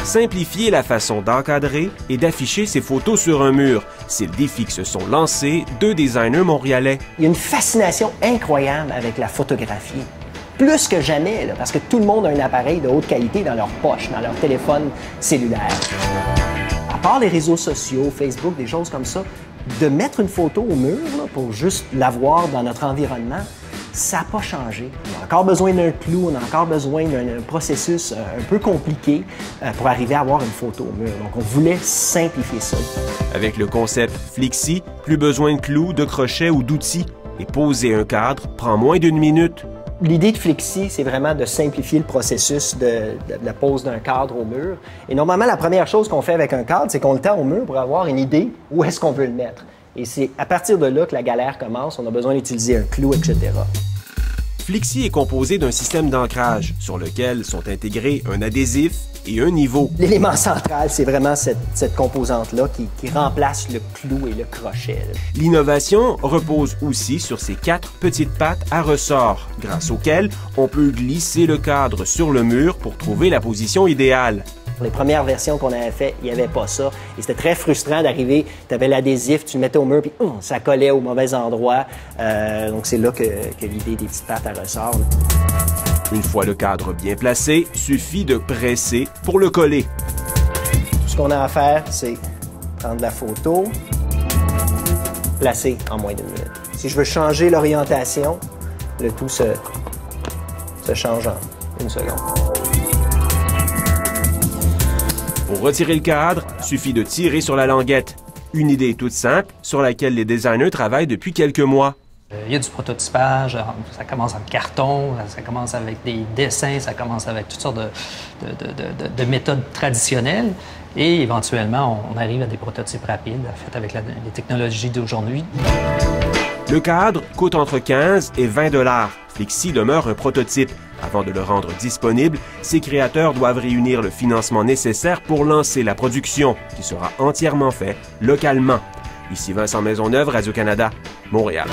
simplifier la façon d'encadrer et d'afficher ses photos sur un mur. C'est le défi que se sont lancés deux designers montréalais. Il y a une fascination incroyable avec la photographie. Plus que jamais, là, parce que tout le monde a un appareil de haute qualité dans leur poche, dans leur téléphone cellulaire. À part les réseaux sociaux, Facebook, des choses comme ça, de mettre une photo au mur là, pour juste la voir dans notre environnement, ça n'a pas changé. On a encore besoin d'un clou, on a encore besoin d'un processus un peu compliqué pour arriver à avoir une photo au mur. Donc, on voulait simplifier ça. Avec le concept Flixi, plus besoin de clous, de crochets ou d'outils. Et poser un cadre prend moins d'une minute. L'idée de Flixi, c'est vraiment de simplifier le processus de la pose d'un cadre au mur. Et normalement, la première chose qu'on fait avec un cadre, c'est qu'on le tend au mur pour avoir une idée où est-ce qu'on veut le mettre. Et c'est à partir de là que la galère commence. On a besoin d'utiliser un clou, etc. Flixi est composé d'un système d'ancrage sur lequel sont intégrés un adhésif et un niveau. L'élément central, c'est vraiment cette composante-là qui remplace le clou et le crochet. L'innovation repose aussi sur ces 4 petites pattes à ressort, grâce auxquelles on peut glisser le cadre sur le mur pour trouver la position idéale. Pour les premières versions qu'on avait faites, il n'y avait pas ça. Et c'était très frustrant d'arriver, tu avais l'adhésif, tu le mettais au mur, puis ça collait au mauvais endroit. Donc c'est là que l'idée des petites pattes à ressort. Une fois le cadre bien placé, suffit de presser pour le coller. Tout ce qu'on a à faire, c'est prendre la photo, placer en moins d'une minute. Si je veux changer l'orientation, le tout se change en une seconde. Pour retirer le cadre, suffit de tirer sur la languette. Une idée toute simple sur laquelle les designers travaillent depuis quelques mois. Il y a du prototypage, ça commence en carton, ça commence avec des dessins, ça commence avec toutes sortes de méthodes traditionnelles. Et éventuellement, on arrive à des prototypes rapides, faits avec les technologies d'aujourd'hui. Le cadre coûte entre 15 et 20 $. Flixi demeure un prototype. Avant de le rendre disponible, ses créateurs doivent réunir le financement nécessaire pour lancer la production, qui sera entièrement fait localement. Ici Vincent Maisonneuve, Radio-Canada, Montréal.